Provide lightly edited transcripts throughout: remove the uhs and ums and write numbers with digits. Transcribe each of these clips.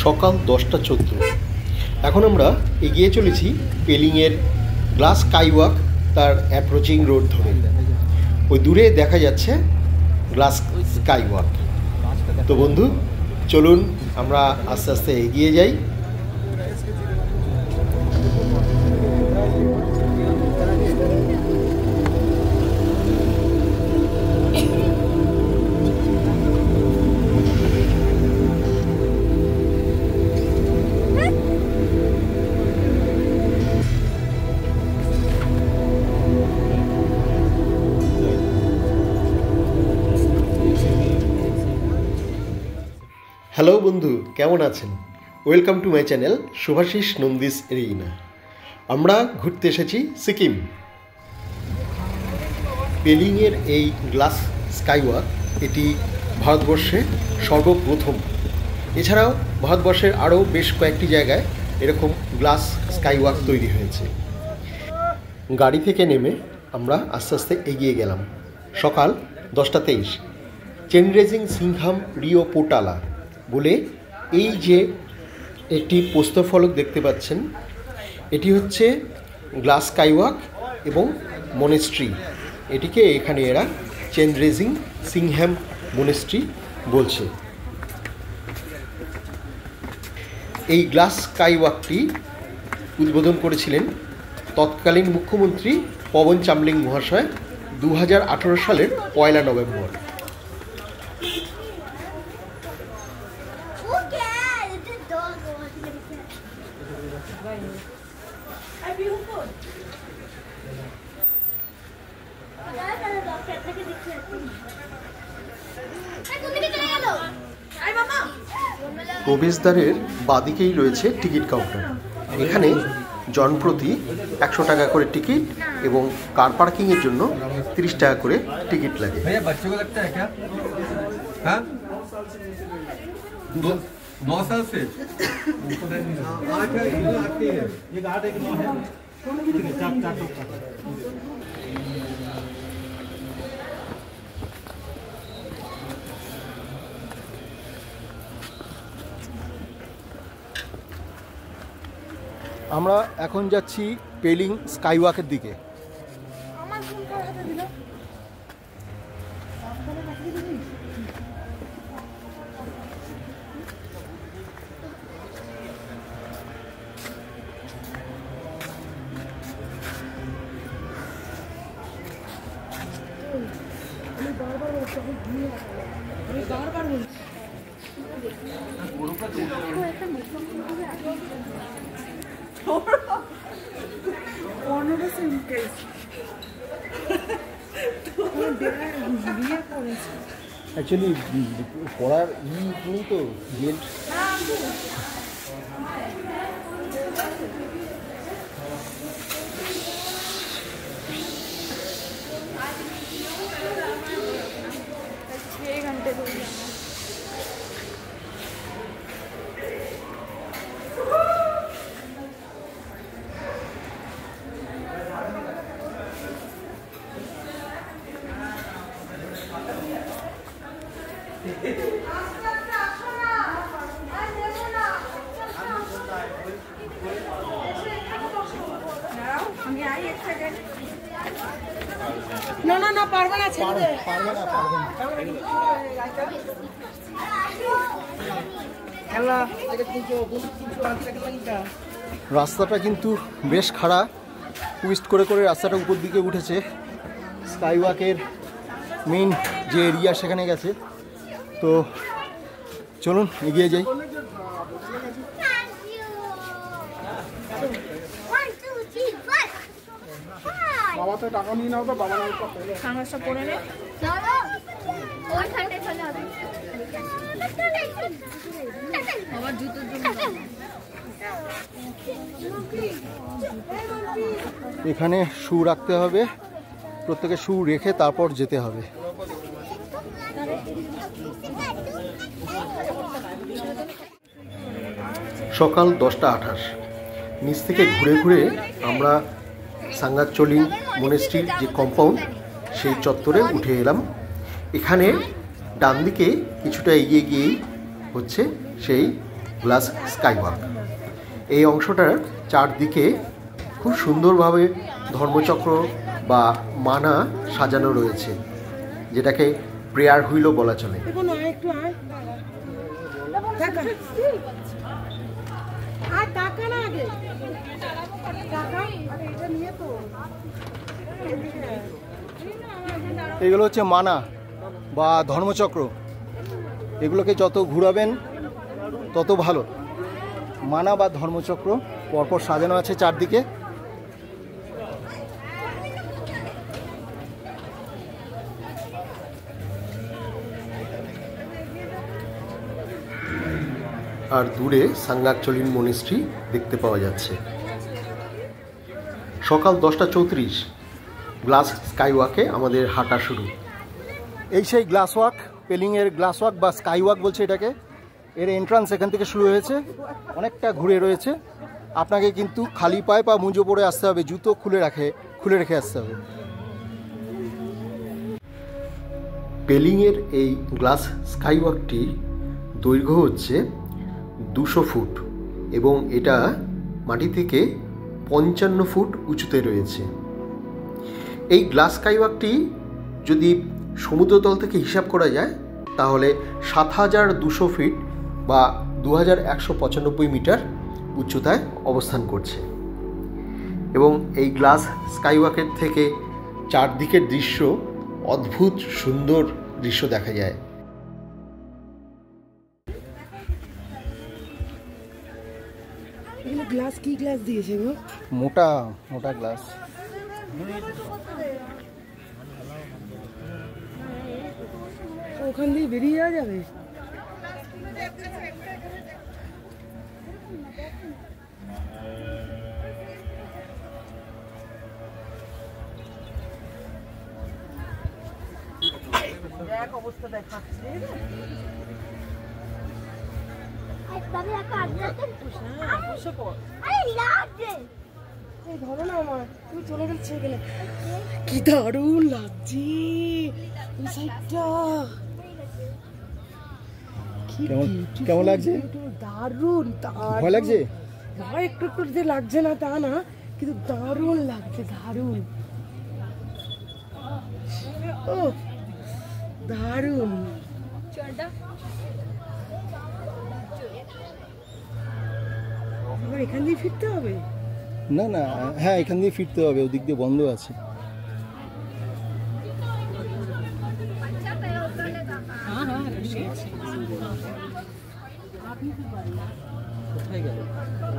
সকাল 10:14। এখন আমরা এগিয়ে চলেছি পেলিংয়ের গ্লাস স্কাইওয়াক তার অ্যাপ্রোচিং রোড ধরে। ওই দূরে দেখা যাচ্ছে গ্লাস স্কাইওয়াক। তো বন্ধু চলুন আমরা আস্তে আস্তে এগিয়ে যাই। হ্যালো বন্ধু, কেমন আছেন? Welcome to my channel Subhashis Nandi's arena. আমরা ঘুরতে এসেছি সিকিম। পেলিংয়ের এই গ্লাস স্কাইওয়াক এটি ভারতবর্ষে সর্বপ্রথম। এছাড়াও ভারতবর্ষের আরও বেশ কয়েকটি জায়গায় এরকম গ্লাস স্কাইওয়াক তৈরি হয়েছে। গাড়ি থেকে নেমে আমরা আস্তে আস্তে এগিয়ে গেলাম। সকাল 10:23। চেনরেজিং সিংহাম রিও পোটালা বলে এই যে একটি প্রস্তরফলক দেখতে পাচ্ছেন, এটি হচ্ছে গ্লাস স্কাইওয়াক এবং মনেস্ট্রি। এটিকে এখানে এরা চেনরেজিং সিংহাম মনেস্ট্রি বলছে। এই গ্লাস স্কাইওয়াকটি উদ্বোধন করেছিলেন তৎকালীন মুখ্যমন্ত্রী পবন চামলিং মহাশয় 2018 সালের 1 নভেম্বর। প্রবেশদ্বারের বাদিকেই রয়েছে টিকিট কাউন্টার। এখানে জনপ্রতি 100 টাকা করে টিকিট এবং কার পার্কিংয়ের জন্য 30 টাকা করে টিকিট লাগে। আমরা এখন যাচ্ছি পেলিং স্কাইওয়াকের দিকে। অ্যাকচুয়ালি পড়ার নেই তো বেল্ট। না পারবে না, রাস্তাটা কিন্তু বেশ খাড়া, টুইস্ট করে করে রাস্তাটা উপর দিকে উঠেছে। স্কাইওয়াকের মেইন যে এরিয়া সেখানে গেছে। তো চলুন এগিয়ে যাই। বাবা তো টাকা নিয়ে নাও তো, বাবা নাও তো সামনেটা পড়ে নে। বাবা জুতোর জন্য এখানে শু রাখতে হবে, প্রত্যেকে শু রেখে তারপর যেতে হবে। সকাল 10:28। নিচ থেকে ঘুরে ঘুরে আমরা সাঙ্গাচোলিং মনেস্ট্রির যে কম্পাউন্ড সেই চত্বরে উঠে এলাম। এখানে ডান দিকে কিছুটা এগিয়ে গিয়েই হচ্ছে সেই গ্লাস স্কাইওয়াক। এই অংশটার চারদিকে খুব সুন্দরভাবে ধর্মচক্র বা মানা সাজানো রয়েছে, যেটাকে প্রেয়ার হুইলও বলা চলে। এগুলো হচ্ছে মানা বা ধর্মচক্র। এগুলোকে যত ঘুরাবেন তত ভালো। মানা বা ধর্মচক্র পরপর সাজানো আছে চারদিকে। আর দূরে সাঙ্গাকচলিন মনিস্ট্রি দেখতে পাওয়া যাচ্ছে। সকাল 10:34 গ্লাস স্কাইওয়াকে আমাদের হাঁটা শুরু। এই সেই গ্লাস ওয়াক, পেলিংয়ের গ্লাস ওয়াক বা স্কাই ওয়াক বলছে এটাকে। এর এন্ট্রান্স এখান থেকে শুরু হয়েছে, অনেকটা ঘুরে রয়েছে। আপনাকে কিন্তু খালি পায়ে বা মুজো পরে আসতে হবে, জুতো খুলে রেখে আসতে হবে। পেলিংয়ের এই গ্লাস স্কাইওয়াকটি দৈর্ঘ্য হচ্ছে 200 ফুট এবং এটা মাটি থেকে 55 ফুট উঁচুতে রয়েছে। এই গ্লাস স্কাইওয়াকটি যদি সমুদ্রতল থেকে হিসাব করা যায় তাহলে 7200 ফিট বা 2195 মিটার উচ্চতায় অবস্থান করছে এবং এই গ্লাস স্কাইওয়াকের থেকে চারদিকের দৃশ্য অদ্ভুত সুন্দর দৃশ্য দেখা যায়। গ্লাস কি গ্লাস দিয়েছে গো? মোটা মোটা গ্লাস। ওখান দিয়ে বেরিয়ে যাওয়া যাবে? এক অবস্থা দেখাচ্ছে। ধরো না আমার, তুমি চলে যাচ্ছে এখানে। কি দারুণ লাগছে কেমন লাগছে? দারুণ। ভয় লাগছে? ভয় একটু একটু যে লাগছে না তা না, কিন্তু দারুণ লাগছে, দারুণ। ও দারুণ। আবার এখান দিয়ে ফিরতে হবে? না না, হ্যাঁ এখান দিয়ে ফিরতে হবে, ওদিক দিয়ে বন্ধ আছে।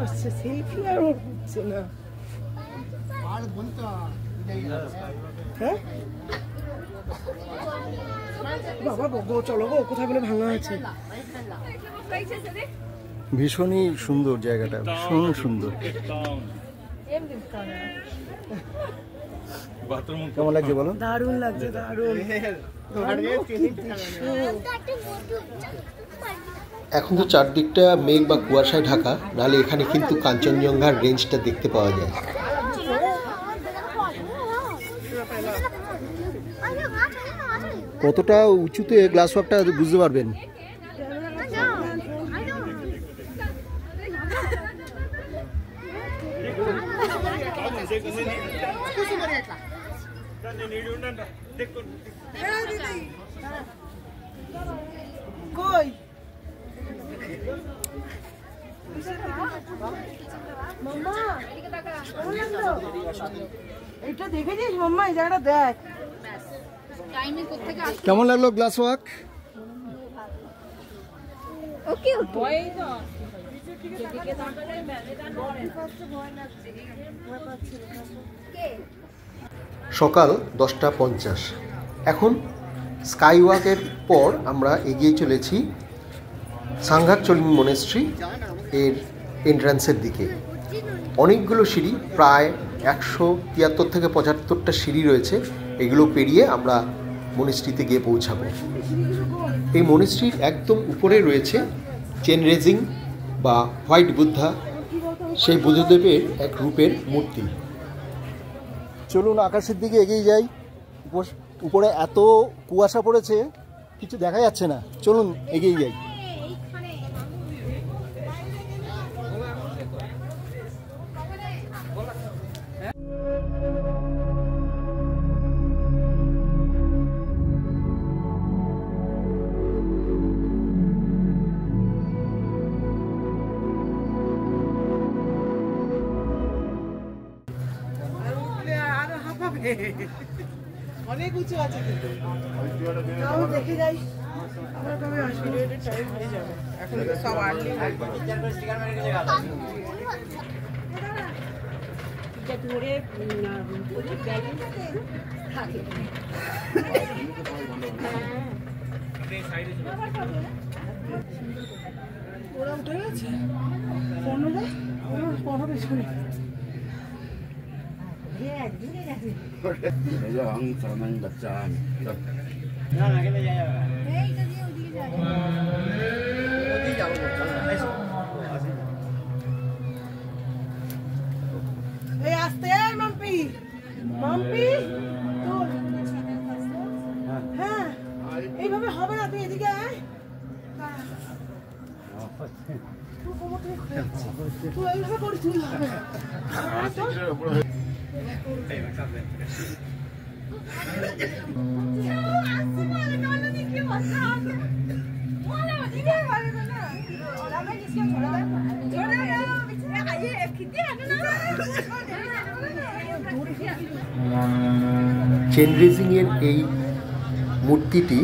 আচ্ছা, সেলফি আর হচ্ছে না। হ্যাঁ বাবা গো, চলো গো, কোথায় বলে ভাঙা আছে। ভীষণই সুন্দর জায়গাটা, ভীষণ সুন্দর। কেমন লাগছে বলো? দারুণ লাগছে, দারুণ। এখন তো চারদিকটা মেঘ বা কুয়াশায় ঢাকা, নাহলে এখানে কিন্তু কাঞ্চনজঙ্ঘার রেঞ্জটা দেখতে পাওয়া যায়। কতটা উঁচুতে গ্লাস ওয়াকটা বুঝতে পারবেন। কই মাম্মা, এটা দেখেছিস মাম্মা? এই জায়গাটা দেখ। কেমন লাগলো গ্লাস ওয়াক? সকাল 10:50। এখন স্কাইওয়াকের পর আমরা এগিয়ে চলেছি সাঙ্গাকচলিন মনেস্ট্রি এর এন্ট্রান্সের দিকে। অনেকগুলো সিঁড়ি, প্রায় 173 থেকে 75টা সিঁড়ি রয়েছে। এগুলো পেরিয়ে আমরা মনেস্ট্রিতে গিয়ে পৌঁছাবো। এই মনেস্ট্রির একদম উপরে রয়েছে চেন রেজিং বা হোয়াইট বুদ্ধা, সেই বুদ্ধদেবের এক রূপের মূর্তি। চলুন আকাশের দিকে এগিয়ে যাই। উপরে এত কুয়াশা পড়েছে কিছু দেখা যাচ্ছে না, চলুন এগিয়ে যাই। অনেক উঁচু আছে কিন্তু তাও দেখে যাই আমরা কবে আসবি টাইম হয়ে যাবে এখন তো সব আর্লি ধরে থাকে ওরা উঠে গেছে পনেরো পনেরো শুনি এই আসতে মাম্পি মাম্পি হ্যাঁ এইভাবে হবে না তুই এদিকে আয় তুই এইভাবে করিস তুই হবে চেন রেজিংয়ের এই মূর্তিটি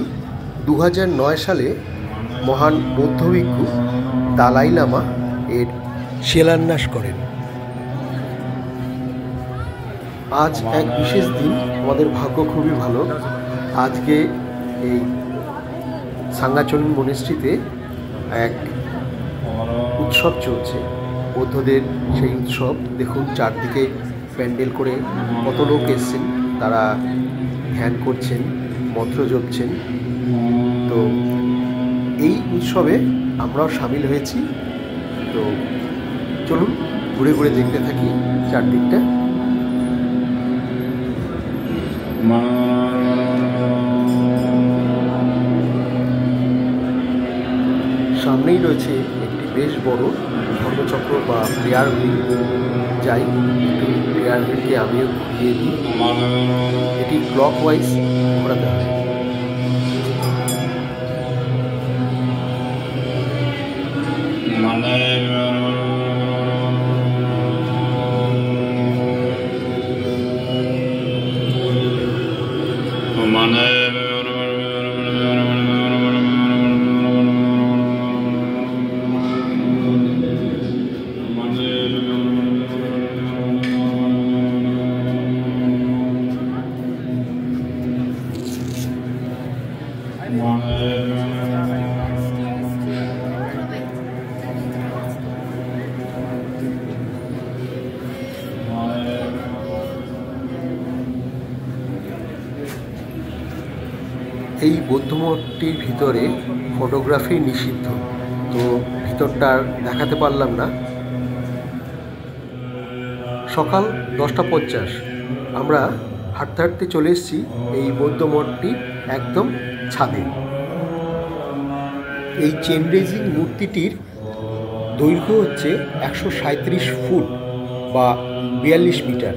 2009 সালে মহান বৌদ্ধ ভিক্ষু দালাই লামা এর শিলান্যাস করেন। আজ এক বিশেষ দিন, আমাদের ভাগ্য খুবই ভালো। আজকে এই সাঙ্গাচরণ মনিস্ট্রিতে এক উৎসব চলছে, বৌদ্ধদের সেই উৎসব। দেখুন চারদিকে প্যান্ডেল করে কত লোক এসছেন, তারা ধ্যান করছেন, মন্ত্র জপছেন। তো এই উৎসবে আমরাও সামিল হয়েছি। তো চলুন ঘুরে ঘুরে দেখতে থাকি চারদিকটা। সামনেই রয়েছে একটি বেশ বড় ধর্মচক্র বা প্রেয়ার হুইল। যাই একটু প্রেয়ার হুইলকে আমিও ঘুরিয়ে দিই। এটি ক্লকওয়াইজ ঘোরাতে হয়। এই বৌদ্ধমঠটির ভিতরে ফটোগ্রাফি নিষিদ্ধ, তো ভিতরটা দেখাতে পারলাম না। সকাল 10:50 আমরা হাঁটতে হাঁটতে চলে এসেছি এই বৌদ্ধমঠটি একদম ছাদে। এই চেন রেজিং মূর্তিটির দৈর্ঘ্য হচ্ছে 137 ফুট বা 42 মিটার।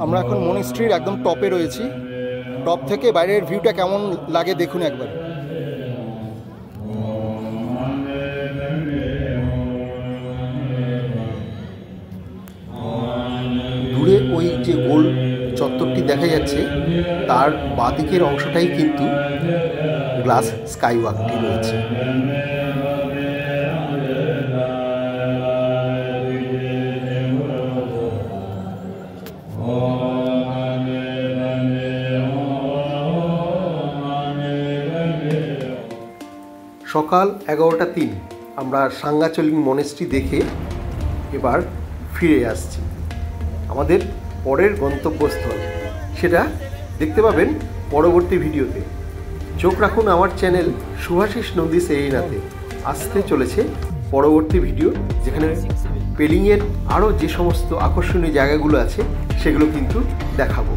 আমরা এখন মনিস্ট্রির একদম টপে রয়েছি। টপ থেকে বাইরের ভিউটা কেমন লাগে দেখুন একবার। দূরে ওই যে গোল চত্বরটি দেখা যাচ্ছে, তার বাঁদিকের অংশটাই কিন্তু গ্লাস স্কাইওয়াকটি রয়েছে। সকাল 11:03 আমরা সাঙ্গাচলিং মনেস্ট্রি দেখে এবার ফিরে আসছি আমাদের পরের গন্তব্যস্থল। সেটা দেখতে পাবেন পরবর্তী ভিডিওতে। চোখ রাখুন আমার চ্যানেল শুভাশিস নন্দী সেইনাথে। আসতে চলেছে পরবর্তী ভিডিও, যেখানে পেলিংয়ের আরও যে সমস্ত আকর্ষণীয় জায়গাগুলো আছে সেগুলো কিন্তু দেখাবো।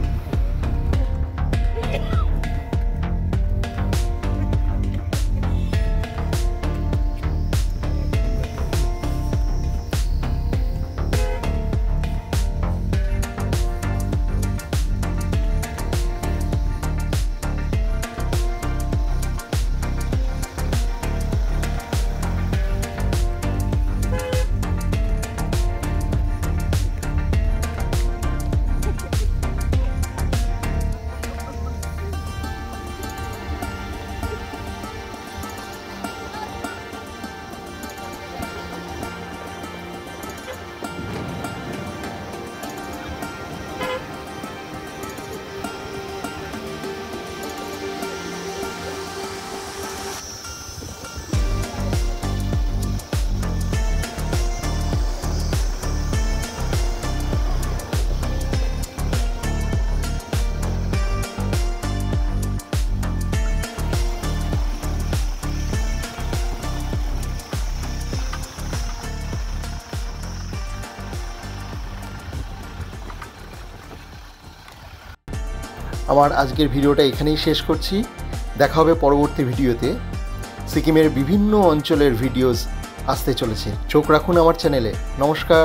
আমার আজকের ভিডিওটা এখানেই শেষ করছি। দেখা হবে পরবর্তী ভিডিওতে। সিকিমের বিভিন্ন অঞ্চলের ভিডিওস আসতে চলেছে। চোখ রাখুন আমার চ্যানেলে। নমস্কার।